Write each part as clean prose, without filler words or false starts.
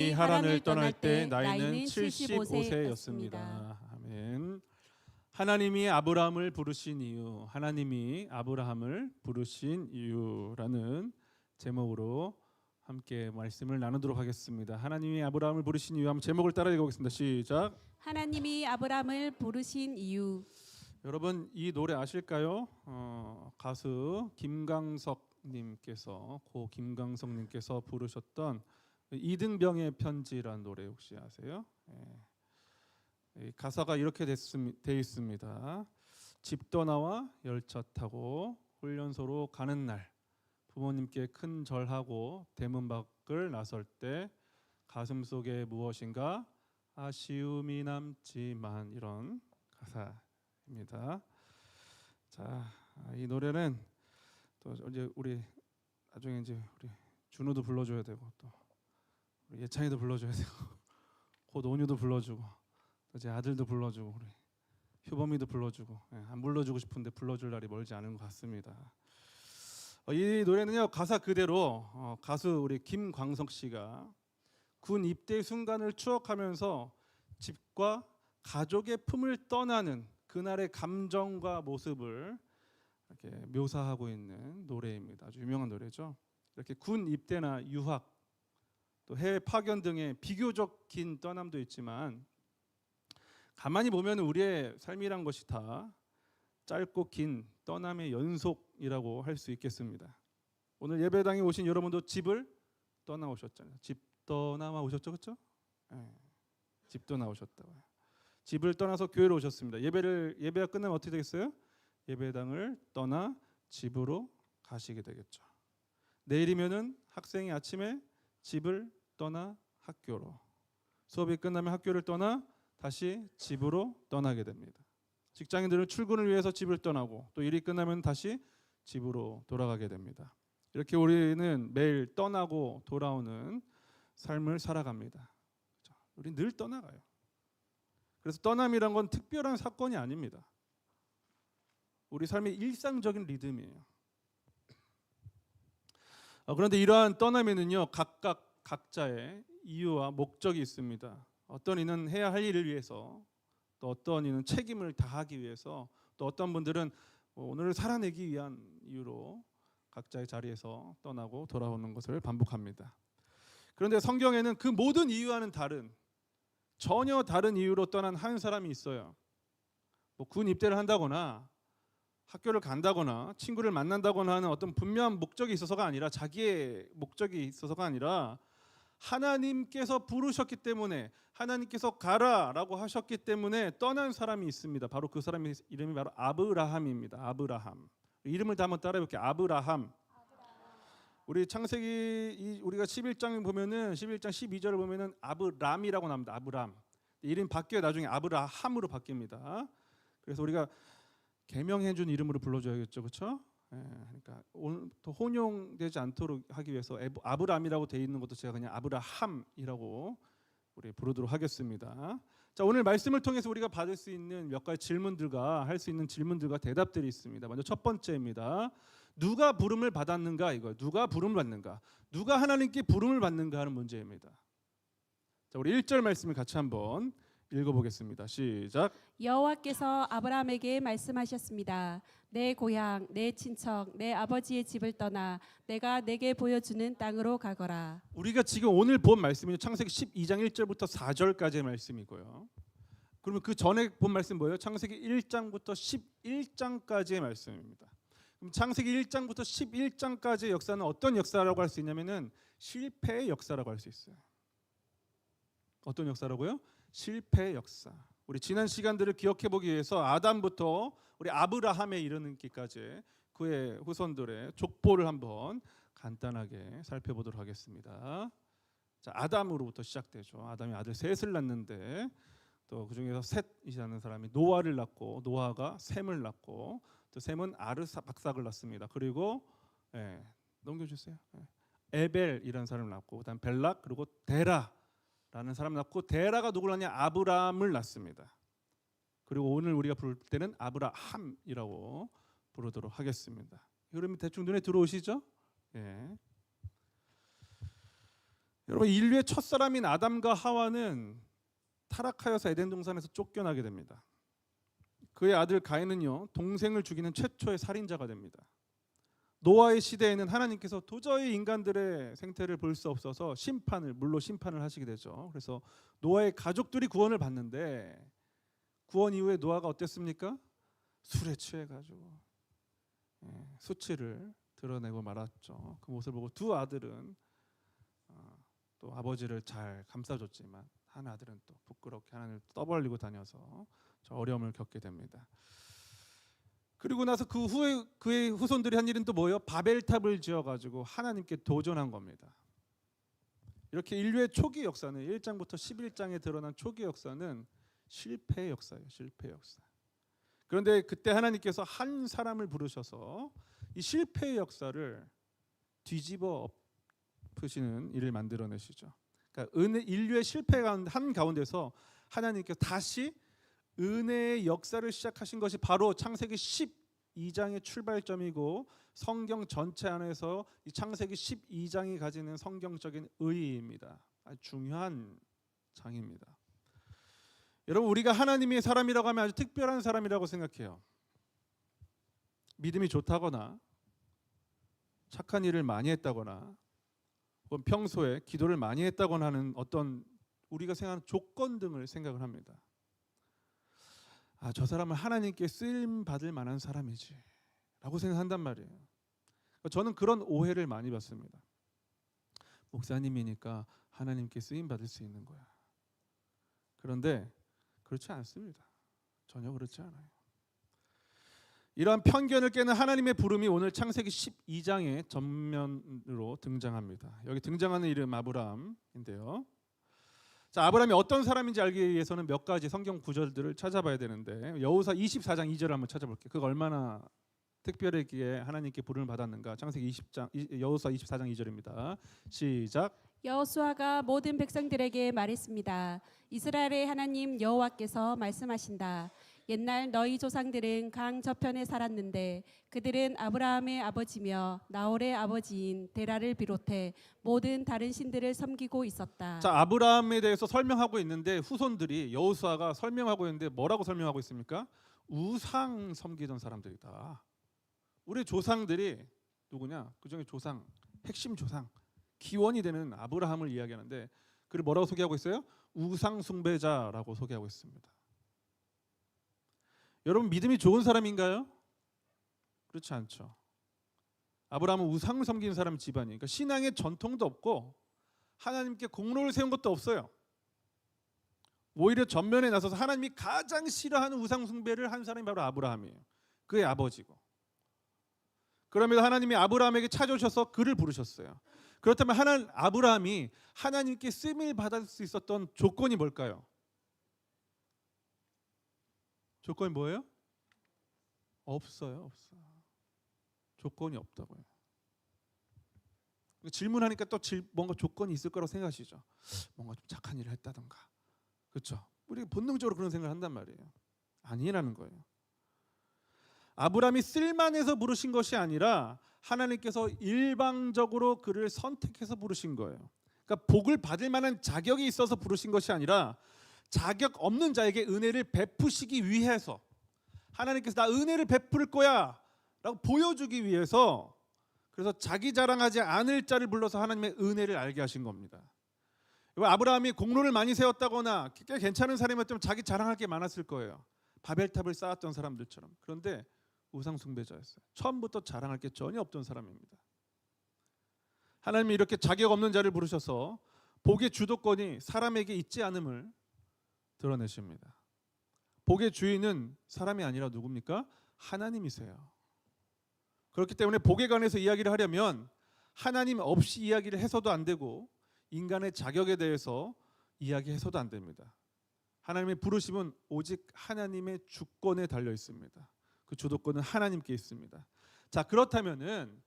하란을 떠날 때 나이는 75세였습니다. 아멘. 하나님이 아브라함을 부르신 이유, 하나님이 아브라함을 부르신 이유라는 제목으로 함께 말씀을 나누도록 하겠습니다. 하나님이 아브라함을 부르신 이유, 한번 제목을 따라 읽어보겠습니다. 시작. 하나님이 아브라함을 부르신 이유. 여러분 이 노래 아실까요? 가수 김광석님께서 부르셨던 이등병의 편지라는 노래 혹시 아세요? 가사가 이렇게 되어 있습니다. 집 떠나와 열차 타고 훈련소로 가는 날, 부모님께 큰 절하고 대문 밖을 나설 때 가슴속에 무엇인가 아쉬움이 남지만, 이런 가사입니다. 자, 이 노래는 또 이제 우리 나중에 이제 우리 준우도 불러줘야 되고, 또 우리 예찬이도 불러줘야 되고, 곧 온유도 불러주고, 또 제 아들도 불러주고, 우리 효범이도 불러주고, 안 불러주고 싶은데 불러줄 날이 멀지 않은 것 같습니다. 이 노래는요, 가사 그대로 가수 우리 김광석 씨가 군 입대 순간을 추억하면서 집과 가족의 품을 떠나는 그날의 감정과 모습을 이렇게 묘사하고 있는 노래입니다. 아주 유명한 노래죠. 이렇게 군 입대나 유학, 또 해외 파견 등의 비교적 긴 떠남도 있지만, 가만히 보면 우리의 삶이란 것이 다 짧고 긴 떠남의 연속이라고 할 수 있겠습니다. 오늘 예배당에 오신 여러분도 집을 떠나오셨잖아요. 집 떠나와 오셨죠, 그렇죠? 집 떠나오셨다고요. 집을 떠나서 교회로 오셨습니다. 예배가 끝나면 어떻게 되겠어요? 예배당을 떠나 집으로 가시게 되겠죠. 내일이면은 학생이 아침에 집을 떠나 학교로, 수업이 끝나면 학교를 떠나 다시 집으로 떠나게 됩니다. 직장인들은 출근을 위해서 집을 떠나고, 또 일이 끝나면 다시 집으로 돌아가게 됩니다. 이렇게 우리는 매일 떠나고 돌아오는 삶을 살아갑니다. 우리 늘 떠나가요. 그래서 떠남이란 건 특별한 사건이 아닙니다. 우리 삶의 일상적인 리듬이에요. 그런데 이러한 떠남에는요, 각자의 이유와 목적이 있습니다. 어떤 이는 해야 할 일을 위해서, 또 어떤 이는 책임을 다하기 위해서, 또 어떤 분들은 오늘을 살아내기 위한 이유로 각자의 자리에서 떠나고 돌아오는 것을 반복합니다. 그런데 성경에는 그 모든 이유와는 전혀 다른 이유로 떠난 한 사람이 있어요. 군 입대를 한다거나 학교를 간다거나 친구를 만난다거나 하는 어떤 분명한 목적이 있어서가 아니라, 자기의 목적이 있어서가 아니라, 하나님께서 부르셨기 때문에, 하나님께서 가라라고 하셨기 때문에 떠난 사람이 있습니다. 바로 그 사람의 이름이 바로 아브라함입니다. 아브라함. 이름을 다 한번 따라해볼게요. 아브라함. 우리 창세기 우리가 11장 보면은 11장 12절을 보면은 아브람이라고 나옵니다. 아브람. 이름 바뀌어 나중에 아브라함으로 바뀝니다. 그래서 우리가 개명해준 이름으로 불러줘야겠죠, 그렇죠? 그러니까 또 혼용되지 않도록 하기 위해서 아브람이라고 돼 있는 것도 제가 그냥 아브라함이라고 우리 부르도록 하겠습니다. 자, 오늘 말씀을 통해서 우리가 받을 수 있는 몇 가지 질문들과 할 수 있는 질문들과 대답들이 있습니다. 먼저 첫 번째입니다. 누가 부름을 받았는가, 이거. 누가 부름을 받는가? 누가 하나님께 부름을 받는가 하는 문제입니다. 자, 우리 1절 말씀을 같이 한번 읽어보겠습니다. 시작. 여호와께서 아브라함에게 말씀하셨습니다. 내 고향, 내 친척, 내 아버지의 집을 떠나 내가 내게 보여주는 땅으로 가거라. 우리가 지금 오늘 본 말씀은 창세기 12장 1절부터 4절까지의 말씀이고요. 그러면 그 전에 본 말씀 뭐예요? 창세기 1장부터 11장까지의 말씀입니다. 그럼 창세기 1장부터 11장까지의 역사는 어떤 역사라고 할 수 있냐면은 실패의 역사라고 할 수 있어요. 어떤 역사라고요? 실패의 역사. 우리 지난 시간들을 기억해 보기 위해서 아담부터 우리 아브라함에 이르기까지 그의 후손들의 족보를 한번 간단하게 살펴보도록 하겠습니다. 자, 아담으로부터 시작되죠. 아담이 아들 셋을 낳는데, 또 그 중에서 셋이라는 사람이 노아를 낳고, 노아가 셈을 낳고, 또 셈은 아르박삭을 낳습니다. 그리고 넘겨주세요. 에벨이라는 사람을 낳고, 그다음 벨락, 그리고 데라라는 사람 낳고, 데라가 누구를 낳냐? 아브람을 낳습니다. 그리고 오늘 우리가 부를 때는 아브라함이라고 부르도록 하겠습니다. 그러면 대충 눈에 들어오시죠? 여러분, 인류의 첫사람인 아담과 하와는 타락하여서 에덴 동산에서 쫓겨나게 됩니다. 그의 아들 가인은요, 동생을 죽이는 최초의 살인자가 됩니다. 노아의 시대에는 하나님께서 도저히 인간들의 생태를 볼 수 없어서 물로 심판을 하시게 되죠. 그래서 노아의 가족들이 구원을 받는데, 구원 이후에 노아가 어땠습니까? 술에 취해가지고 수치를 드러내고 말았죠. 그 모습을 보고 두 아들은 또 아버지를 잘 감싸줬지만 한 아들은 또 부끄럽게 하나님을 떠벌리고 다녀서 저 어려움을 겪게 됩니다. 그리고 나서 그 후에 그의 후손들이 한 일은 또 뭐예요? 바벨탑을 지어가지고 하나님께 도전한 겁니다. 이렇게 인류의 초기 역사는 1장부터 11장에 드러난 초기 역사는 실패의 역사예요. 실패의 역사. 그런데 그때 하나님께서 한 사람을 부르셔서 이 실패의 역사를 뒤집어 엎으시는 일을 만들어내시죠. 그러니까 인류의 실패 한 가운데서 하나님께서 다시 은혜의 역사를 시작하신 것이 바로 창세기 12장의 출발점이고, 성경 전체 안에서 이 창세기 12장이 가지는 성경적인 의의입니다. 아주 중요한 장입니다. 여러분, 우리가 하나님의 사람이라고 하면 아주 특별한 사람이라고 생각해요. 믿음이 좋다거나 착한 일을 많이 했다거나 혹은 평소에 기도를 많이 했다거나 하는 어떤 우리가 생각하는 조건 등을 생각을 합니다. 저 사람은 하나님께 쓰임 받을 만한 사람이지 라고 생각한단 말이에요. 저는 그런 오해를 많이 받습니다. 목사님이니까 하나님께 쓰임 받을 수 있는 거야. 그런데 그렇지 않습니다. 전혀 그렇지 않아요. 이러한 편견을 깨는 하나님의 부름이 오늘 창세기 12장의 전면으로 등장합니다. 여기 등장하는 이름 아브라함인데요. 자, 아브라함이 어떤 사람인지 알기 위해서는 몇 가지 성경 구절들을 찾아봐야 되는데, 여호수아 24장 2절을 한번 찾아볼게요. 그가 얼마나 특별하게 하나님께 부름을 받았는가. 창세기 20장 여호수아 24장 2절입니다. 시작. 여호수아가 모든 백성들에게 말했습니다. 이스라엘의 하나님 여호와께서 말씀하신다. 옛날 너희 조상들은 강 저편에 살았는데 그들은 아브라함의 아버지며 나홀의 아버지인 데라를 비롯해 모든 다른 신들을 섬기고 있었다. 자, 아브라함에 대해서 설명하고 있는데 후손들이 여호수아가 설명하고 있는데 뭐라고 설명하고 있습니까? 우상 섬기던 사람들이다. 우리 조상들이 누구냐? 그중에 조상, 핵심 조상, 기원이 되는 아브라함을 이야기하는데 그를 뭐라고 소개하고 있어요? 우상 숭배자라고 소개하고 있습니다. 여러분, 믿음이 좋은 사람인가요? 그렇지 않죠. 아브라함은 우상을 섬기는 사람 집안이에요. 그러니까 신앙의 전통도 없고 하나님께 공로를 세운 것도 없어요. 오히려 전면에 나서서 하나님이 가장 싫어하는 우상 숭배를 한 사람이 바로 아브라함이에요. 그의 아버지고. 그러면서 하나님이 아브라함에게 찾아오셔서 그를 부르셨어요. 그렇다면 아브라함이 하나님께 쓰임을 받을 수 있었던 조건이 뭘까요? 조건이 뭐예요? 없어요. 조건이 없다고요. 질문하니까 또 뭔가 조건이 있을 거라고 생각하시죠. 뭔가 좀 착한 일을 했다던가, 그렇죠? 우리 본능적으로 그런 생각을 한단 말이에요. 아니라는 거예요. 아브라함이 쓸만해서 부르신 것이 아니라 하나님께서 일방적으로 그를 선택해서 부르신 거예요. 그러니까 복을 받을 만한 자격이 있어서 부르신 것이 아니라 자격 없는 자에게 은혜를 베푸시기 위해서, 하나님께서 나 은혜를 베풀 거야 라고 보여주기 위해서, 그래서 자기 자랑하지 않을 자를 불러서 하나님의 은혜를 알게 하신 겁니다. 아브라함이 공로를 많이 세웠다거나 꽤 괜찮은 사람이었다면 자기 자랑할 게 많았을 거예요. 바벨탑을 쌓았던 사람들처럼. 그런데 우상 숭배자였어요. 처음부터 자랑할 게 전혀 없던 사람입니다. 하나님이 이렇게 자격 없는 자를 부르셔서 복의 주도권이 사람에게 있지 않음을 드러내십니다. 복의 주인은 사람이 아니라 누굽니까? 하나님이세요. 그렇기 때문에 복에 관해서 이야기를 하려면 하나님 없이 이야기를 해서도 안 되고 인간의 자격에 대해서 이야기해서도 안 됩니다. 하나님의 부르심은 오직 하나님의 주권에 달려 있습니다. 그 주도권은 하나님께 있습니다. 자, 그렇다면은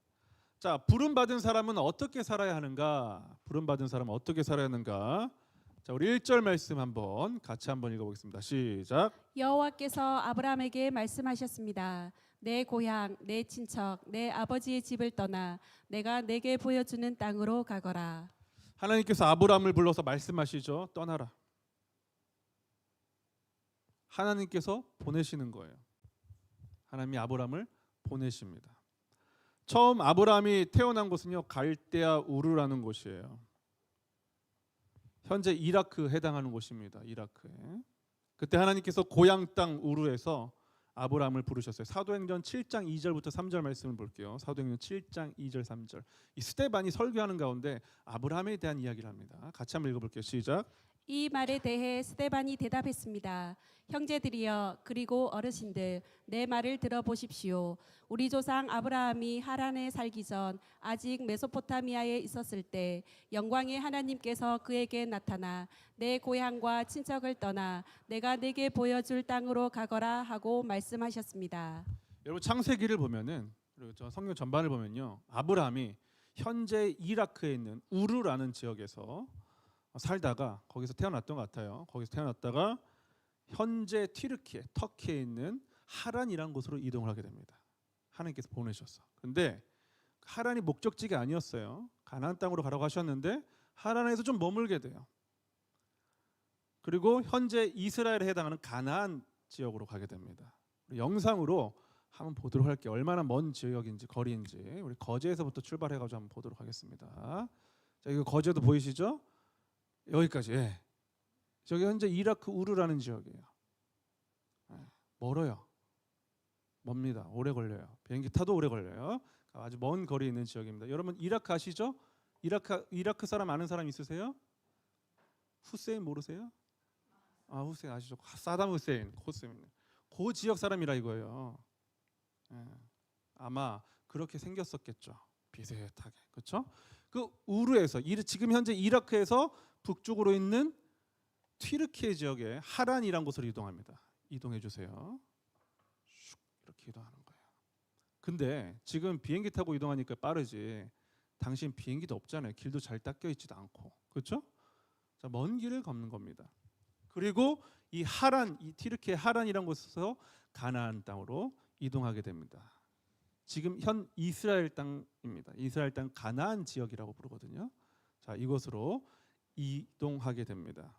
부름 받은 사람은 어떻게 살아야 하는가? 부름 받은 사람은 어떻게 살아야 하는가? 자, 우리 1절 말씀 같이 한번 읽어보겠습니다. 시작. 여호와께서 아브라함에게 말씀하셨습니다. 내 고향, 내 친척, 내 아버지의 집을 떠나 내가 내게 보여주는 땅으로 가거라. 하나님께서 아브라함을 불러서 말씀하시죠. 떠나라. 하나님께서 보내시는 거예요. 하나님이 아브라함을 보내십니다. 처음 아브라함이 태어난 곳은요, 갈대아 우르라는 곳이에요. 현재 이라크 해당하는 곳입니다. 이라크에. 그때 하나님께서 고향 땅 우르에서 아브라함을 부르셨어요. 사도행전 7장 2절부터 3절 말씀을 볼게요. 사도행전 7장 2절 3절. 이 스데반이 설교하는 가운데 아브라함에 대한 이야기를 합니다. 같이 한번 읽어볼게요. 시작. 이 말에 대해 스데반이 대답했습니다. 형제들이여 그리고 어르신들 내 말을 들어보십시오. 우리 조상 아브라함이 하란에 살기 전 아직 메소포타미아에 있었을 때 영광의 하나님께서 그에게 나타나 내 고향과 친척을 떠나 내가 내게 보여줄 땅으로 가거라 하고 말씀하셨습니다. 여러분 창세기를 보면은, 그리고 저 성경 전반을 보면요, 아브라함이 현재 이라크에 있는 우르라는 지역에서 살다가 거기서 태어났던 것 같아요. 거기서 태어났다가 현재 튀르키예, 터키에 있는 하란이라는 곳으로 이동을 하게 됩니다. 하나님께서 보내셨어. 근데 하란이 목적지가 아니었어요. 가나안 땅으로 가라고 하셨는데 하란에서 좀 머물게 돼요. 그리고 현재 이스라엘에 해당하는 가나안 지역으로 가게 됩니다. 우리 영상으로 한번 보도록 할게요. 얼마나 먼 지역인지 거리인지 우리 거제에서부터 출발해가지고 한번 보도록 하겠습니다. 자, 이거 거제도 보이시죠? 여기까지. 예. 저기 현재 이라크 우르라는 지역이에요. 예. 멀어요. 멉니다. 오래 걸려요. 비행기 타도 오래 걸려요. 아주 먼 거리에 있는 지역입니다. 여러분 이라크 아시죠? 이라크 사람 아는 사람 있으세요? 후세인 모르세요? 아, 후세인 아시죠? 사담 후세인. 그 지역 사람이라 이거예요. 예. 아마 그렇게 생겼었겠죠. 비슷하게. 그렇죠? 그 우르에서 지금 현재 이라크에서 북쪽으로 있는 튀르키예 지역의 하란이란 곳으로 이동합니다. 이동해 주세요. 슉 이렇게 이동하는 거예요. 근데 지금 비행기 타고 이동하니까 빠르지. 당신 비행기도 없잖아요. 길도 잘 닦여 있지도 않고. 그렇죠? 자, 먼 길을 걷는 겁니다. 그리고 이 하란, 이 튀르키예 하란이란 곳에서 가나안 땅으로 이동하게 됩니다. 지금 현 이스라엘 땅입니다. 이스라엘 땅 가나안 지역이라고 부르거든요. 자, 이곳으로 이동하게 됩니다.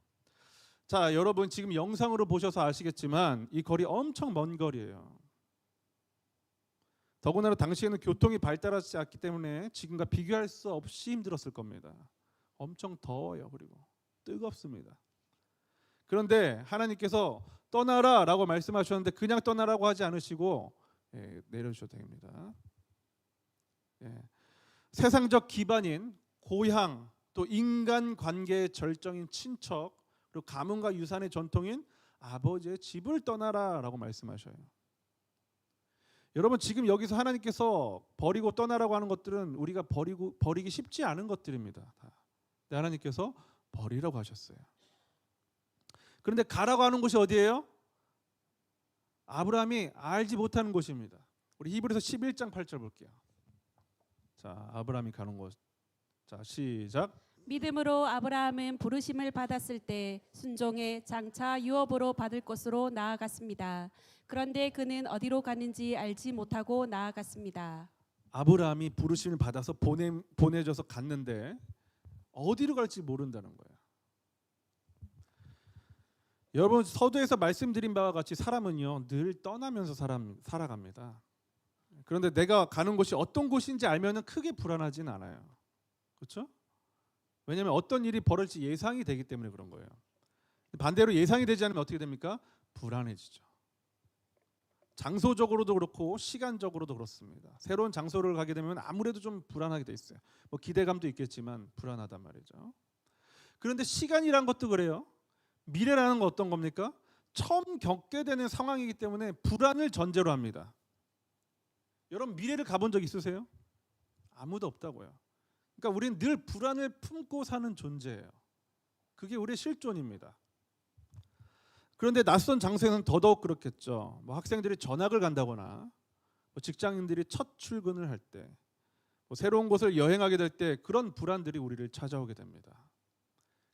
자, 여러분 지금 영상으로 보셔서 아시겠지만 이 거리 엄청 먼 거리예요. 더군다나 당시에는 교통이 발달하지 않기 때문에 지금과 비교할 수 없이 힘들었을 겁니다. 엄청 더워요. 그리고 뜨겁습니다. 그런데 하나님께서 떠나라라고 말씀하셨는데 그냥 떠나라고 하지 않으시고 내려주셔도 됩니다. 세상적 기반인 고향, 또 인간관계의 절정인 친척, 그리고 가문과 유산의 전통인 아버지의 집을 떠나라라고 말씀하셔요. 여러분 지금 여기서 하나님께서 버리고 떠나라고 하는 것들은 우리가 버리기 쉽지 않은 것들입니다. 근데 하나님께서 버리라고 하셨어요. 그런데 가라고 하는 곳이 어디예요? 아브라함이 알지 못하는 곳입니다. 우리 히브리서 11장 8절 볼게요. 자, 아브라함이 가는 곳. 자, 시작. 믿음으로 아브라함은 부르심을 받았을 때 순종해 장차 유업으로 받을 곳으로 나아갔습니다. 그런데 그는 어디로 가는지 알지 못하고 나아갔습니다. 아브라함이 부르심을 받아서 보내져서 갔는데 어디로 갈지 모른다는 거예요. 여러분 서두에서 말씀드린 바와 같이 사람은요 늘 떠나면서 살아갑니다. 그런데 내가 가는 곳이 어떤 곳인지 알면은 크게 불안하진 않아요. 그렇죠? 왜냐하면 어떤 일이 벌어질지 예상이 되기 때문에 그런 거예요. 반대로 예상이 되지 않으면 어떻게 됩니까? 불안해지죠. 장소적으로도 그렇고 시간적으로도 그렇습니다. 새로운 장소를 가게 되면 아무래도 좀 불안하게 돼 있어요. 뭐 기대감도 있겠지만 불안하단 말이죠. 그런데 시간이란 것도 그래요. 미래라는 건 어떤 겁니까? 처음 겪게 되는 상황이기 때문에 불안을 전제로 합니다. 여러분 미래를 가본 적 있으세요? 아무도 없다고요. 그러니까 우리는 늘 불안을 품고 사는 존재예요. 그게 우리의 실존입니다. 그런데 낯선 장소에는 더더욱 그렇겠죠. 뭐 학생들이 전학을 간다거나 뭐 직장인들이 첫 출근을 할 때, 뭐 새로운 곳을 여행하게 될 때 그런 불안들이 우리를 찾아오게 됩니다.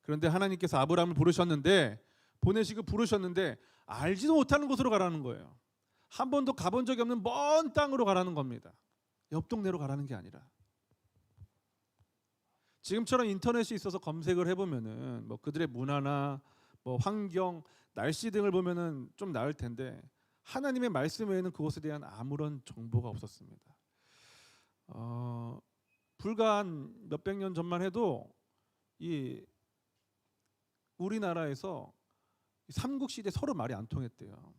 그런데 하나님께서 아브라함을 보내시고 부르셨는데 알지도 못하는 곳으로 가라는 거예요. 한 번도 가본 적이 없는 먼 땅으로 가라는 겁니다. 옆 동네로 가라는 게 아니라. 지금처럼 인터넷이 있어서 검색을 해보면은 뭐 그들의 문화나 뭐 환경, 날씨 등을 보면은 좀 나을 텐데 하나님의 말씀 외에는 그것에 대한 아무런 정보가 없었습니다. 불과 한 몇백 년 전만 해도 이 우리나라에서 삼국시대 서로 말이 안 통했대요.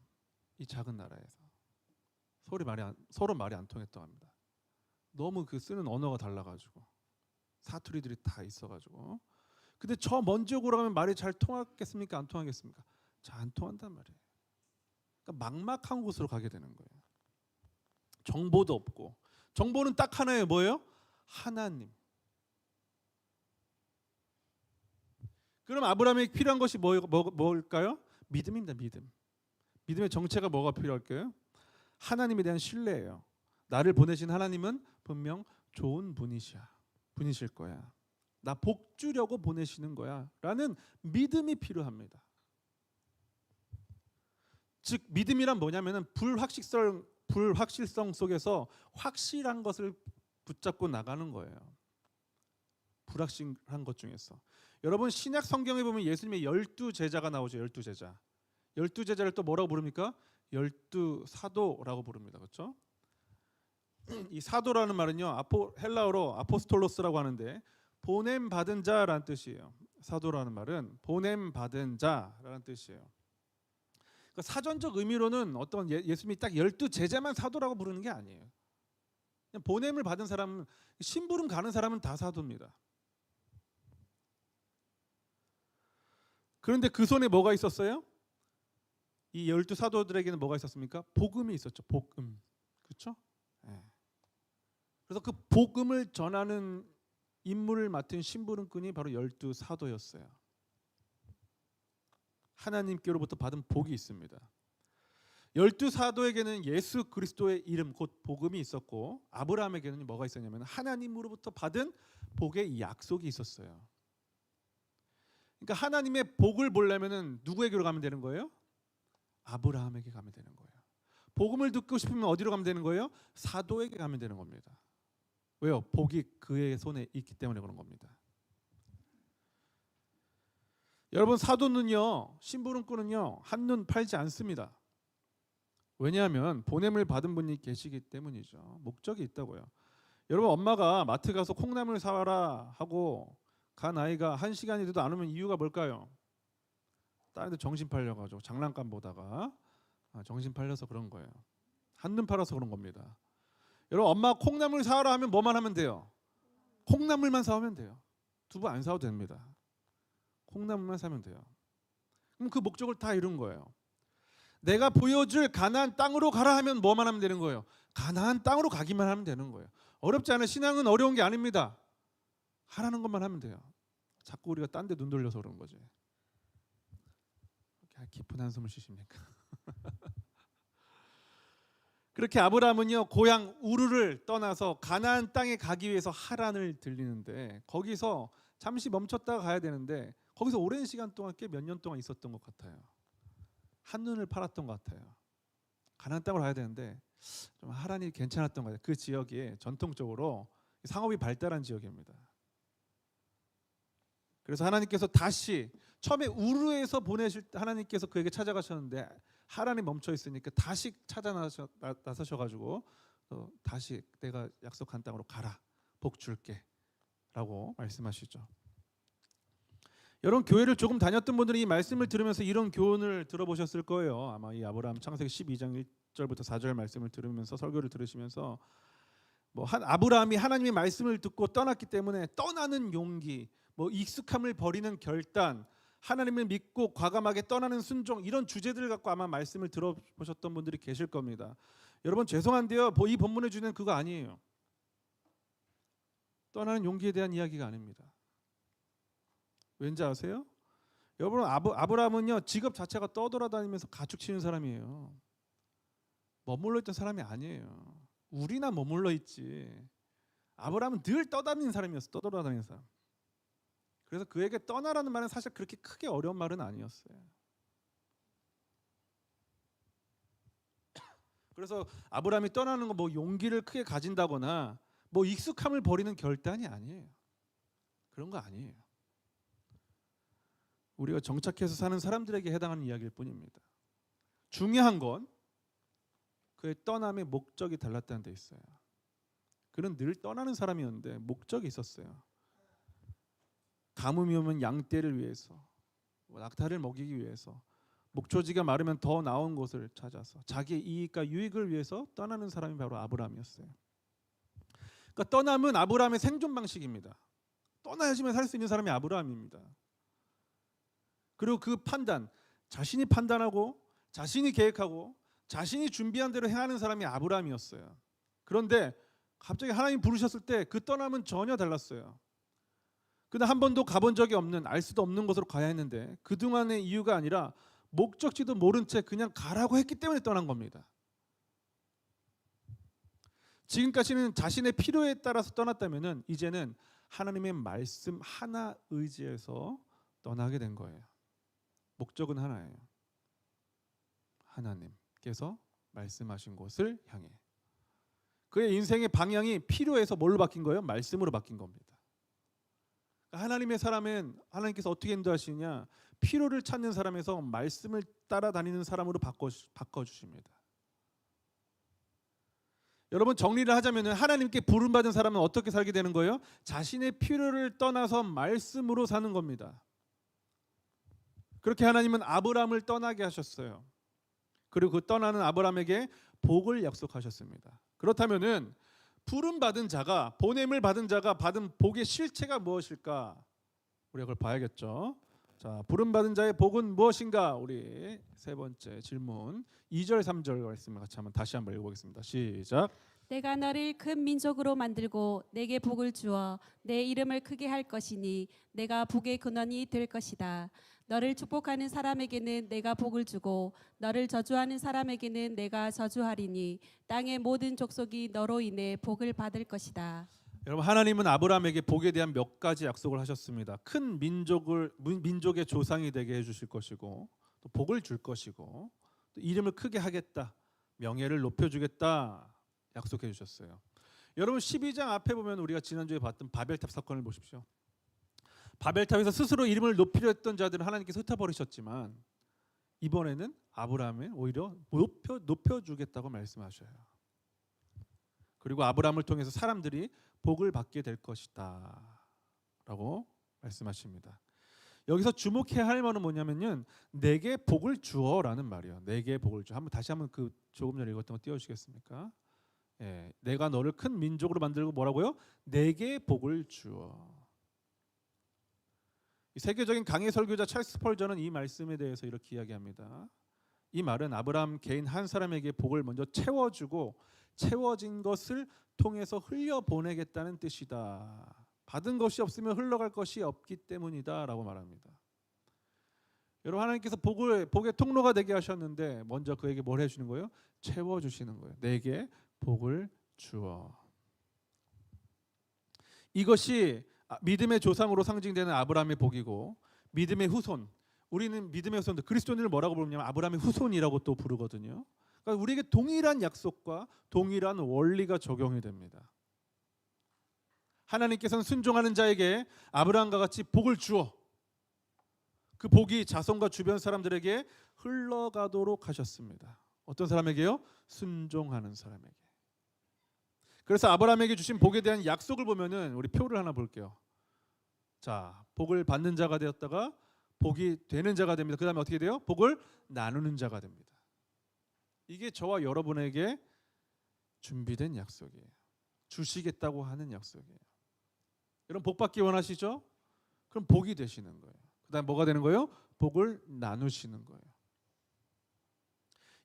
이 작은 나라에서 서로 말이 안 통했다고 합니다. 너무 그 쓰는 언어가 달라가지고 사투리들이 다 있어가지고. 근데 저 먼 지역으로 가면 말이 잘 통하겠습니까? 안 통하겠습니까? 잘 안 통한단 말이에요. 그러니까 막막한 곳으로 가게 되는 거예요. 정보도 없고. 정보는 딱 하나예요. 뭐예요? 하나님. 그럼 아브라함에게 필요한 것이 뭘까요? 믿음입니다. 믿음. 믿음의 정체가 뭐가 필요할까요? 하나님에 대한 신뢰예요. 나를 보내신 하나님은 분명 좋은 분이실 거야. 나 복 주려고 보내시는 거야 라는 믿음이 필요합니다. 즉 믿음이란 뭐냐면은 불확실성 속에서 확실한 것을 붙잡고 나가는 거예요. 불확실한 것 중에서. 여러분 신약 성경에 보면 예수님의 12제자가 나오죠. 12제자. 12제자를 또 뭐라고 부릅니까? 12사도라고 부릅니다. 그렇죠? 이 사도라는 말은요. 헬라어로 아포스톨로스라고 하는데 보냄 받은 자라는 뜻이에요. 사도라는 말은 보냄 받은 자라는 뜻이에요. 그러니까 사전적 의미로는 어떤 예수님이 딱 12제자만 사도라고 부르는 게 아니에요. 그냥 보냄을 받은 사람은 심부름 가는 사람은 다 사도입니다. 그런데 그 손에 뭐가 있었어요? 이 12사도들에게는 뭐가 있었습니까? 복음이 있었죠. 복음. 그렇죠? 네. 그래서 그 복음을 전하는 임무를 맡은 심부름꾼이 바로 12사도였어요. 하나님께로부터 받은 복이 있습니다. 12사도에게는 예수 그리스도의 이름 곧 복음이 있었고 아브라함에게는 뭐가 있었냐면 하나님으로부터 받은 복의 약속이 있었어요. 그러니까 하나님의 복을 보려면은 누구에게로 가면 되는 거예요? 아브라함에게 가면 되는 거예요. 복음을 듣고 싶으면 어디로 가면 되는 거예요? 사도에게 가면 되는 겁니다. 왜요? 복이 그의 손에 있기 때문에 그런 겁니다. 여러분 사도는요, 심부름꾼은요 한눈 팔지 않습니다. 왜냐하면 보냄을 받은 분이 계시기 때문이죠. 목적이 있다고요. 여러분 엄마가 마트 가서 콩나물 사와라 하고 간 아이가 1시간이 돼도 안 오면 이유가 뭘까요? 다른 데 정신 팔려가지고 장난감 보다가 정신 팔려서 그런 거예요. 한눈 팔아서 그런 겁니다. 여러분 엄마 콩나물 사와라 하면 뭐만 하면 돼요? 콩나물만 사오면 돼요. 두부 안 사도 됩니다. 콩나물만 사면 돼요. 그럼 그 목적을 다 이룬 거예요. 내가 보여줄 가나안 땅으로 가라 하면 뭐만 하면 되는 거예요? 가나안 땅으로 가기만 하면 되는 거예요. 어렵지 않아요. 신앙은 어려운 게 아닙니다. 하라는 것만 하면 돼요. 자꾸 우리가 딴 데 눈 돌려서 그런 거지. 깊은 한숨을 쉬십니까? 그렇게 아브라함은요 고향 우르를 떠나서 가나안 땅에 가기 위해서 하란을 들리는데 거기서 잠시 멈췄다가 가야 되는데 거기서 오랜 시간 동안 꽤 몇 년 동안 있었던 것 같아요. 한눈을 팔았던 것 같아요. 가나안 땅으로 가야 되는데 좀 하란이 괜찮았던 것 같아요. 그 지역이 전통적으로 상업이 발달한 지역입니다. 그래서 하나님께서 다시 처음에 우르에서 보내실 때 하나님께서 그에게 찾아가셨는데 하란이 멈춰 있으니까 다시 찾아 나서셔가지고 다시 내가 약속한 땅으로 가라, 복 줄게 라고 말씀하시죠. 여러분 교회를 조금 다녔던 분들이 이 말씀을 들으면서 이런 교훈을 들어보셨을 거예요. 아마 이 아브라함 창세기 12장 1절부터 4절 말씀을 들으면서 설교를 들으시면서 아브라함이 하나님의 말씀을 듣고 떠났기 때문에 떠나는 용기, 익숙함을 버리는 결단, 하나님을 믿고 과감하게 떠나는 순종, 이런 주제들을 갖고 아마 말씀을 들어보셨던 분들이 계실 겁니다. 여러분 죄송한데요, 이 본문에 주는 그거 아니에요. 떠나는 용기에 대한 이야기가 아닙니다. 왠지 아세요? 여러분 아브라함은요 직업 자체가 떠돌아다니면서 가축 치는 사람이에요. 머물러 있던 사람이 아니에요. 우리나 머물러 있지. 아브라함은 늘 떠다니는 사람이었어. 떠돌아다니는 사람. 그래서 그에게 떠나라는 말은 사실 그렇게 크게 어려운 말은 아니었어요. 그래서 아브라함이 떠나는 거 용기를 크게 가진다거나 익숙함을 버리는 결단이 아니에요. 그런 거 아니에요. 우리가 정착해서 사는 사람들에게 해당하는 이야기일 뿐입니다. 중요한 건 그의 떠남의 목적이 달랐다는 데 있어요. 그는 늘 떠나는 사람이었는데 목적이 있었어요. 가뭄이 오면 양떼를 위해서, 낙타를 먹이기 위해서, 목초지가 마르면 더 나은 곳을 찾아서 자기의 이익과 유익을 위해서 떠나는 사람이 바로 아브라함이었어요. 그러니까 떠남은 아브라함의 생존 방식입니다. 떠나야지만 살 수 있는 사람이 아브라함입니다. 그리고 그 판단, 자신이 판단하고 자신이 계획하고 자신이 준비한 대로 행하는 사람이 아브라함이었어요. 그런데 갑자기 하나님 부르셨을 때 그 떠남은 전혀 달랐어요. 그는 한 번도 가본 적이 없는, 알 수도 없는 곳으로 가야 했는데 그동안의 이유가 아니라 목적지도 모른 채 그냥 가라고 했기 때문에 떠난 겁니다. 지금까지는 자신의 필요에 따라서 떠났다면 이제는 하나님의 말씀 하나 의지해서 떠나게 된 거예요. 목적은 하나예요. 하나님께서 말씀하신 곳을 향해. 그의 인생의 방향이 필요해서 뭘로 바뀐 거예요? 말씀으로 바뀐 겁니다. 하나님의 사람은 하나님께서 어떻게 인도하시느냐, 필요를 찾는 사람에서 말씀을 따라다니는 사람으로 바꿔주십니다. 여러분, 정리를 하자면 하나님께 부름받은 사람은 어떻게 살게 되는 거예요? 자신의 필요를 떠나서 말씀으로 사는 겁니다. 그렇게 하나님은 아브라함을 떠나게 하셨어요. 그리고 그 떠나는 아브라함에게 복을 약속하셨습니다. 그렇다면은 부름받은 자가, 보냄을 받은 자가 받은 복의 실체가 무엇일까? 우리가 그걸 봐야겠죠. 자, 부름받은 자의 복은 무엇인가? 우리 세 번째 질문 2절 3절 말씀을 같이 다시 한번 읽어보겠습니다. 시작. 내가 너를 큰 민족으로 만들고 내게 복을 주어 내 이름을 크게 할 것이니 내가 복의 근원이 될 것이다. 너를 축복하는 사람에게는 내가 복을 주고 너를 저주하는 사람에게는 내가 저주하리니 땅의 모든 족속이 너로 인해 복을 받을 것이다. 여러분, 하나님은 아브라함에게 복에 대한 몇 가지 약속을 하셨습니다. 큰 민족의 조상이 되게 해주실 것이고, 또 복을 줄 것이고, 또 이름을 크게 하겠다, 명예를 높여주겠다 약속해 주셨어요. 여러분, 12장 앞에 보면 우리가 지난주에 봤던 바벨탑 사건을 보십시오. 바벨탑에서 스스로 이름을 높이려 했던 자들은 하나님께서 흩어버리셨지만 이번에는 아브라함을 오히려 높여주겠다고 말씀하셔요. 그리고 아브라함을 통해서 사람들이 복을 받게 될 것이다 라고 말씀하십니다. 여기서 주목해야 할 말은 뭐냐면요, 내게 복을 주어 라는 말이에요. 내게 복을 주어. 다시 한번 그 조금 전에 읽었던 거 띄워주시겠습니까? 예, 내가 너를 큰 민족으로 만들고 뭐라고요? 내게 복을 주어. 세계적인 강의 설교자 찰스 스펄전은 이 말씀에 대해서 이렇게 이야기합니다. 이 말은 아브라함 개인 한 사람에게 복을 먼저 채워주고 채워진 것을 통해서 흘려보내겠다는 뜻이다. 받은 것이 없으면 흘러갈 것이 없기 때문이다 라고 말합니다. 여러분, 하나님께서 복의 통로가 되게 하셨는데 먼저 그에게 뭘 해주는 거예요? 채워주시는 거예요. 내게 복을 주어. 이것이 믿음의 조상으로 상징되는 아브라함의 복이고, 믿음의 후손, 우리는 믿음의 후손들, 그리스도인을 뭐라고 부르냐면 아브라함의 후손이라고 또 부르거든요. 그러니까 우리에게 동일한 약속과 동일한 원리가 적용이 됩니다. 하나님께서는 순종하는 자에게 아브라함과 같이 복을 주어 그 복이 자손과 주변 사람들에게 흘러가도록 하셨습니다. 어떤 사람에게요? 순종하는 사람에게. 그래서 아브라함에게 주신 복에 대한 약속을 보면은 우리 표를 하나 볼게요. 자, 복을 받는 자가 되었다가 복이 되는 자가 됩니다. 그 다음에 어떻게 돼요? 복을 나누는 자가 됩니다. 이게 저와 여러분에게 준비된 약속이에요. 주시겠다고 하는 약속이에요. 여러분, 복 받기 원하시죠? 그럼 복이 되시는 거예요. 그 다음 뭐가 되는 거예요? 복을 나누시는 거예요.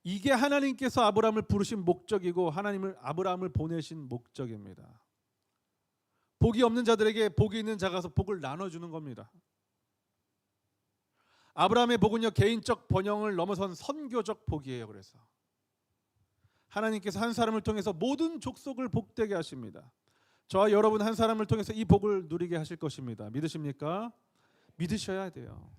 이게 하나님께서 아브라함을 부르신 목적이고 아브라함을 보내신 목적입니다. 복이 없는 자들에게 복이 있는 자가 가서 복을 나눠주는 겁니다. 아브라함의 복은요, 개인적 번영을 넘어선 선교적 복이에요. 그래서 하나님께서 한 사람을 통해서 모든 족속을 복되게 하십니다. 저와 여러분 한 사람을 통해서 이 복을 누리게 하실 것입니다. 믿으십니까? 믿으셔야 돼요.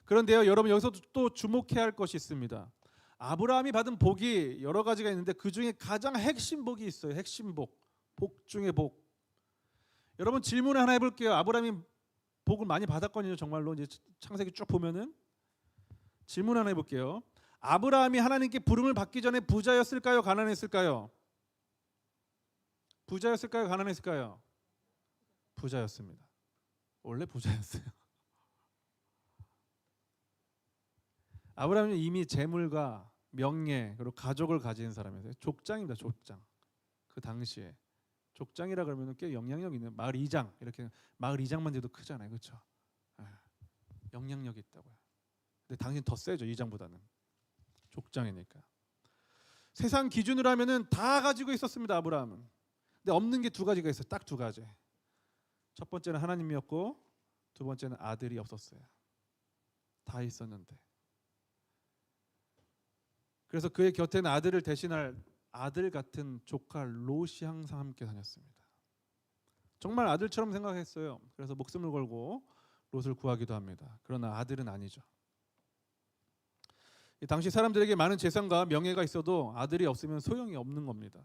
그런데요, 여러분, 여기서 또 주목해야 할 것이 있습니다. 아브라함이 받은 복이 여러 가지가 있는데 그 중에 가장 핵심 복이 있어요. 핵심 복, 복 중에 복. 여러분, 질문 하나 해볼게요. 아브라함이 복을 많이 받았거든요. 정말로 이제 창세기 쭉 보면은. 질문 하나 해볼게요. 아브라함이 하나님께 부름을 받기 전에 부자였을까요? 가난했을까요? 부자였을까요? 가난했을까요? 부자였습니다. 원래 부자였어요. 아브라함은 이미 재물과 명예 그리고 가족을 가진 사람이었어요. 족장입니다. 족장. 그 당시에 족장이라 그러면 꽤 영향력 있는 마을 이장, 이렇게 마을 이장만 돼도 크잖아요. 그렇죠? 영향력이 있다고요. 근데 당신 더 세죠. 이장보다는. 족장이니까. 세상 기준으로 하면은 다 가지고 있었습니다. 아브라함은. 근데 없는 게 두 가지가 있어요. 딱 두 가지. 첫 번째는 하나님이었고 두 번째는 아들이 없었어요. 다 있었는데. 그래서 그의 곁에는 아들을 대신할 아들 같은 조카 롯이 항상 함께 다녔습니다. 정말 아들처럼 생각했어요. 그래서 목숨을 걸고 롯을 구하기도 합니다. 그러나 아들은 아니죠. 이 당시 사람들에게 많은 재산과 명예가 있어도 아들이 없으면 소용이 없는 겁니다.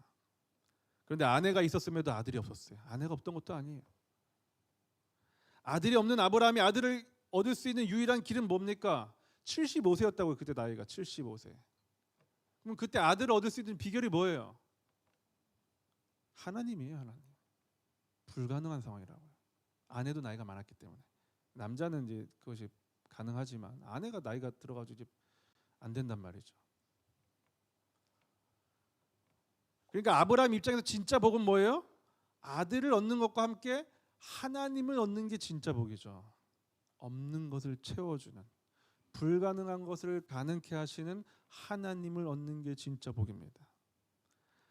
그런데 아내가 있었음에도 아들이 없었어요. 아내가 없던 것도 아니에요. 아들이 없는 아브라함이 아들을 얻을 수 있는 유일한 길은 뭡니까? 75세였다고요. 그때 나이가 75세. 그럼 그때 아들을 얻을 수 있는 비결이 뭐예요? 하나님이에요. 하나님. 불가능한 상황이라고요. 아내도 나이가 많았기 때문에. 남자는 이제 그것이 가능하지만 아내가 나이가 들어가지고 이제 안 된단 말이죠. 그러니까 아브라함 입장에서 진짜 복은 뭐예요? 아들을 얻는 것과 함께 하나님을 얻는 게 진짜 복이죠. 없는 것을 채워주는, 불가능한 것을 가능케 하시는 하나님을 얻는 게 진짜 복입니다.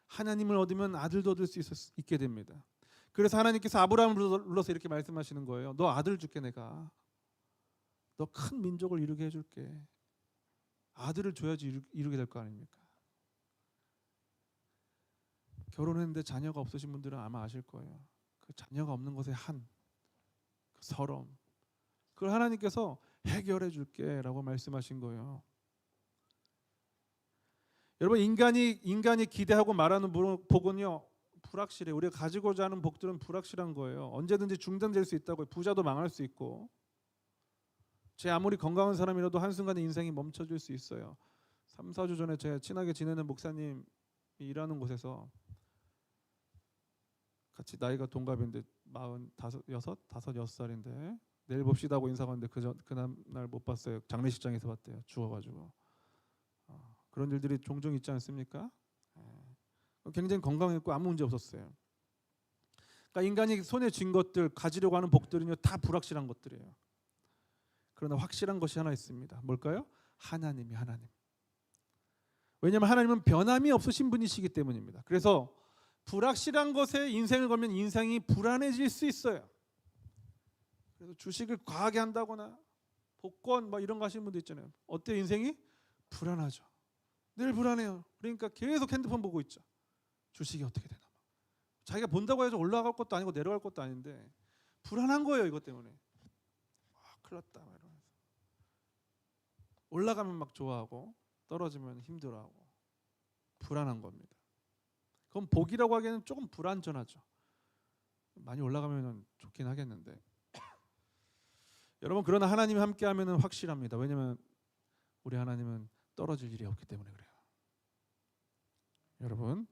하나님을 얻으면 아들도 얻을 수 있게 됩니다. 그래서 하나님께서 아브라함을 불러서 이렇게 말씀하시는 거예요. 너 아들 줄게 내가. 너 큰 민족을 이루게 해줄게. 아들을 줘야지 이루게 될 거 아닙니까? 결혼했는데 자녀가 없으신 분들은 아마 아실 거예요. 그 자녀가 없는 것의 그 서러움. 그걸 하나님께서 해결해 줄게라고 말씀하신 거예요. 여러분 인간이 기대하고 말하는 복은요 불확실해. 우리가 가지고자 하는 복들은 불확실한 거예요. 언제든지 중단될 수 있다고요. 부자도 망할 수 있고, 제 아무리 건강한 사람이라도 한순간에 인생이 멈춰질 수 있어요. 3, 4주 전에 제가 친하게 지내는 목사님이 일하는 곳에서 같이 나이가 동갑인데 46살인데 내일 봅시다 하고 인사가 왔는데 그날 못 봤어요. 장례식장에서 봤대요. 죽어가지고. 그런 일들이 종종 있지 않습니까? 굉장히 건강했고 아무 문제 없었어요. 그러니까 인간이 손에 쥔 것들, 가지려고 하는 복들은요 다 불확실한 것들이에요. 그러나 확실한 것이 하나 있습니다. 뭘까요? 하나님. 왜냐하면 하나님은 변함이 없으신 분이시기 때문입니다. 그래서 불확실한 것에 인생을 걸면 인생이 불안해질 수 있어요. 그래서 주식을 과하게 한다거나 복권 이런 거 하시는 분들 있잖아요. 어때요? 인생이 불안하죠. 늘 불안해요. 그러니까 계속 핸드폰 보고 있죠. 주식이 어떻게 되나. 자기가 본다고 해서 올라갈 것도 아니고 내려갈 것도 아닌데 불안한 거예요. 이것 때문에. 큰일 났다 이러면서. 올라가면 막 좋아하고 떨어지면 힘들어하고 불안한 겁니다. 그건 복이라고 하기에는 조금 불안전하죠. 많이 올라가면 좋긴 하겠는데 여러분, 그러나 하나님이 함께하면 확실합니다. 왜냐하면 우리 하나님은 떨어질 일이 없기 때문에 그래요. 여러분,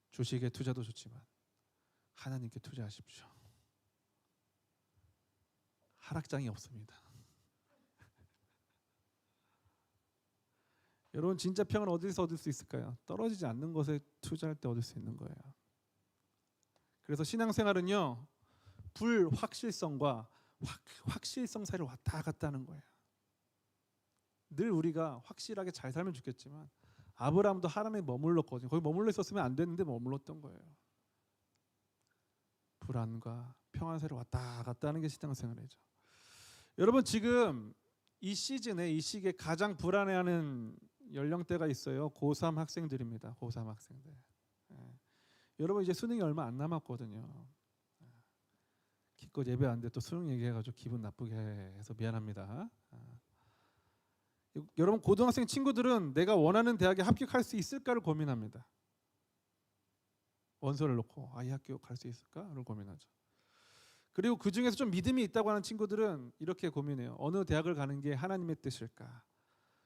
주식에 투자도 좋지만 하나님께 투자하십시오. 하락장이 없습니다. 여러분, 진짜 평안은 어디서 얻을 수 있을까요? 떨어지지 않는 것에 투자할 때 얻을 수 있는 거예요. 그래서 신앙생활은요, 불확실성과 확실성 사이를 왔다 갔다 하는 거예요. 늘 우리가 확실하게 잘 살면 좋겠지만 아브라함도 하람에 머물렀거든요. 거기 머물러 있었으면 안 됐는데 머물렀던 거예요. 불안과 평안 사이를 왔다 갔다 하는 게 신앙생활이죠. 여러분, 지금 이 시즌에 이 시기에 가장 불안해하는 연령대가 있어요. 고3 학생들입니다. 고3 학생들. 여러분, 이제 수능이 얼마 안 남았거든요. 기껏 예배 안 돼 또 수능 얘기해가지고 기분 나쁘게 해서 미안합니다. 여러분, 고등학생 친구들은 내가 원하는 대학에 합격할 수 있을까를 고민합니다. 원서를 놓고 이 학교 갈 수 있을까를 고민하죠. 그리고 그 중에서 좀 믿음이 있다고 하는 친구들은 이렇게 고민해요. 어느 대학을 가는 게 하나님의 뜻일까?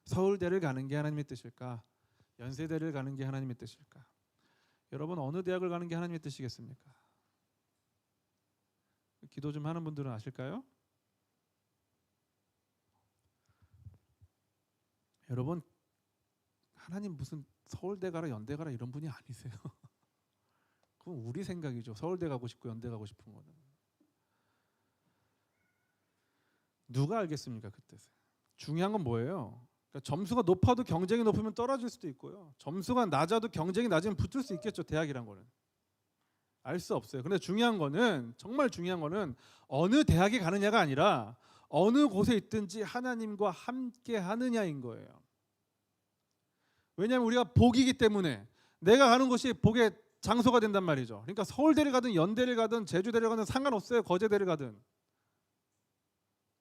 서울대를 가는 게 하나님의 뜻일까? 연세대를 가는 게 하나님의 뜻일까? 여러분 어느 대학을 가는 게 하나님의 뜻이겠습니까? 기도 좀 하는 분들은 아실까요? 여러분 하나님 무슨 서울대 가라 연대 가라 이런 분이 아니세요. 그건 우리 생각이죠. 서울대 가고 싶고 연대 가고 싶은 거는. 누가 알겠습니까 그 뜻을? 중요한 건 뭐예요? 그러니까 점수가 높아도 경쟁이 높으면 떨어질 수도 있고요. 점수가 낮아도 경쟁이 낮으면 붙을 수 있겠죠. 대학이란 거는. 알 수 없어요. 근데 중요한 거는 정말 중요한 거는 어느 대학에 가느냐가 아니라 어느 곳에 있든지 하나님과 함께 하느냐인 거예요. 왜냐하면 우리가 복이기 때문에 내가 가는 곳이 복의 장소가 된단 말이죠. 그러니까 서울대를 가든 연대를 가든 제주대를 가든 상관없어요. 거제대를 가든.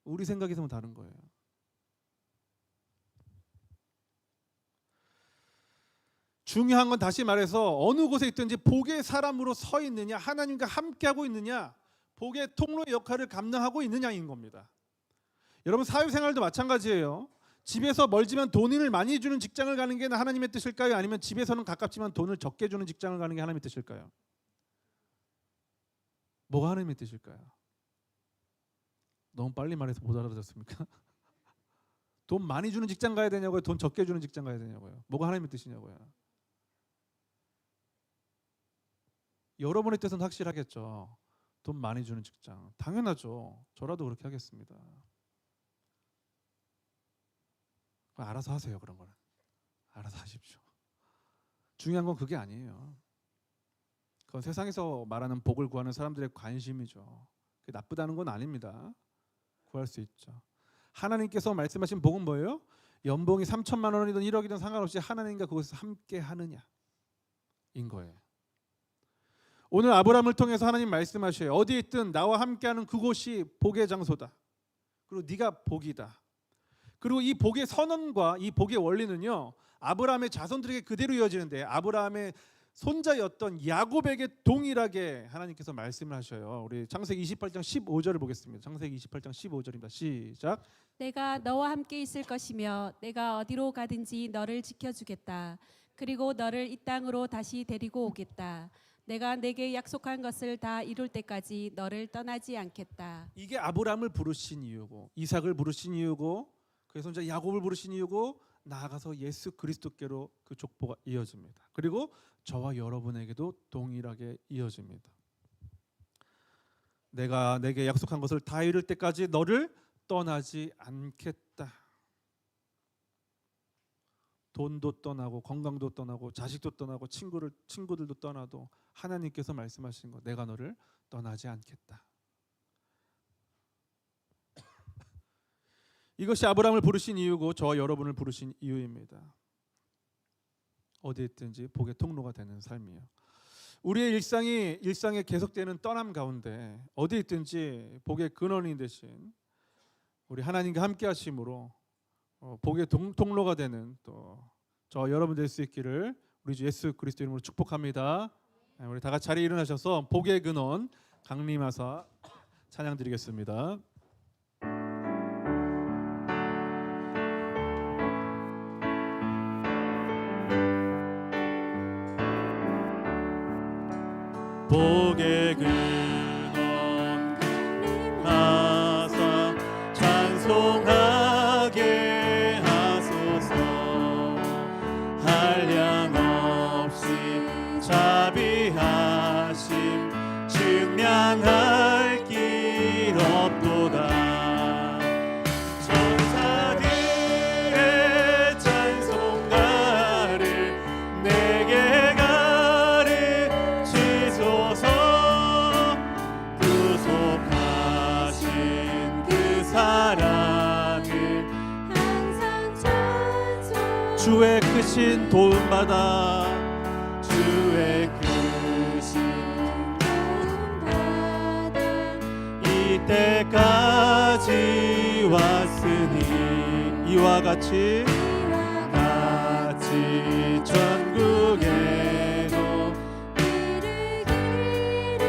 우리 생각에서는 다른 거예요. 중요한 건 다시 말해서 어느 곳에 있든지 복의 사람으로 서 있느냐, 하나님과 함께하고 있느냐, 복의 통로의 역할을 감당하고 있느냐인 겁니다. 여러분 사회생활도 마찬가지예요. 집에서 멀지만 돈을 많이 주는 직장을 가는 게 하나님의 뜻일까요? 아니면 집에서는 가깝지만 돈을 적게 주는 직장을 가는 게 하나님의 뜻일까요? 뭐가 하나님의 뜻일까요? 너무 빨리 말해서 못 알아들었습니까? 돈 많이 주는 직장 가야 되냐고요? 돈 적게 주는 직장 가야 되냐고요? 뭐가 하나님의 뜻이냐고요? 여러분의 뜻은 확실하겠죠. 돈 많이 주는 직장. 당연하죠. 저라도 그렇게 하겠습니다. 알아서 하세요. 그런 거는 알아서 하십시오. 중요한 건 그게 아니에요. 그건 세상에서 말하는 복을 구하는 사람들의 관심이죠. 그게 나쁘다는 건 아닙니다. 구할 수 있죠. 하나님께서 말씀하신 복은 뭐예요? 연봉이 3천만 원이든 1억이든 상관없이 하나님과 그곳에서 함께 하느냐 인 거예요. 오늘 아브라함을 통해서 하나님 말씀하셔요. 어디에 있든 나와 함께하는 그곳이 복의 장소다. 그리고 네가 복이다. 그리고 이 복의 선언과 이 복의 원리는요, 아브라함의 자손들에게 그대로 이어지는데 아브라함의 손자였던 야곱에게 동일하게 하나님께서 말씀을 하셔요. 우리 창세기 28장 15절을 보겠습니다. 창세기 28장 15절입니다. 시작. 내가 너와 함께 있을 것이며 내가 어디로 가든지 너를 지켜주겠다. 그리고 너를 이 땅으로 다시 데리고 오겠다. 내가 내게 약속한 것을 다 이룰 때까지 너를 떠나지 않겠다. 이게 아브라함을 부르신 이유고 이삭을 부르신 이유고 그의 손자 야곱을 부르신 이유고 나아가서 예수 그리스도께로 그 족보가 이어집니다. 그리고 저와 여러분에게도 동일하게 이어집니다. 내가 내게 약속한 것을 다 이룰 때까지 너를 떠나지 않겠다. 돈도 떠나고 건강도 떠나고 자식도 떠나고 친구들도 떠나도 하나님께서 말씀하신 거 내가 너를 떠나지 않겠다. 이것이 아브라함을 부르신 이유고 저와 여러분을 부르신 이유입니다. 어디에 있든지 복의 통로가 되는 삶이에요. 우리의 일상에 계속되는 떠남 가운데 어디에 있든지 복의 근원이 되신 우리 하나님과 함께 하심으로 복의 통로가 되는 또 저 여러분 될 수 있기를 우리 주 예수 그리스도 이름으로 축복합니다. 우리 다 같이 자리에 일어나셔서 복의 근원 강림하사 찬양 드리겠습니다. 복의 근원 강림하사 찬송하게 하소서. 한량 없이 자비하심 증명할 길 없도다. 천사들의 찬송가를 내게 가르치소서. 구속하신 그 사랑을 항상 찬송. 주의 크신 도움받아 주의 크신 도움받아 이때까지 왔으니 이와 같이 전국에도 이르기를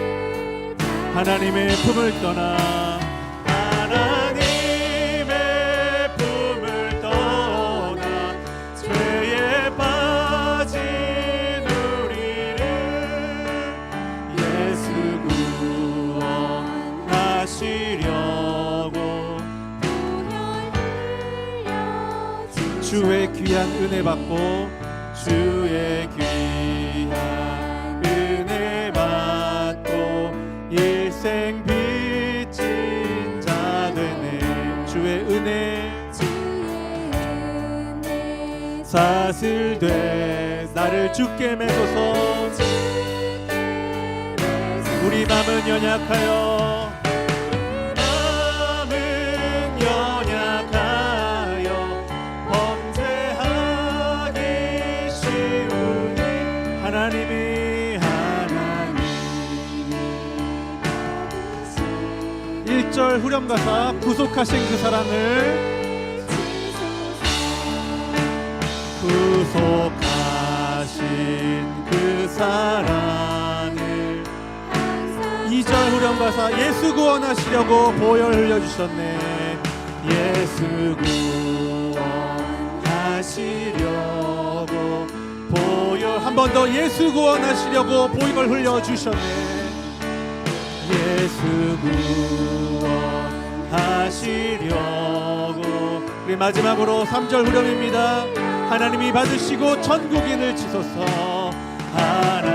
하나님의 품을 떠나 하나님의 품을 떠나 죄에 빠진 우리를 예수 구원하시려고 주의 귀한 은혜 받고 주의 귀한 은혜 받고 일생 빚진 자 되네. 주의 은혜 사슬돼 나를 주께 매소서. 우리 마음은 연약하여 범죄하기 쉬우니 하나님이 1절 후렴가사 구속하신 그 사랑을 구속하신 그 사랑을 2절 후렴가사 예수 구원하시려고 보혈 흘려주셨네. 예수 구원하시려고 보혈 한 번 더 예수 구원하시려고 보혈 흘려주셨네. 예수 구원하시려고. 우리 마지막으로 3절 후렴입니다. 하나님이 받으시고 천국인을 치소서. 하나님이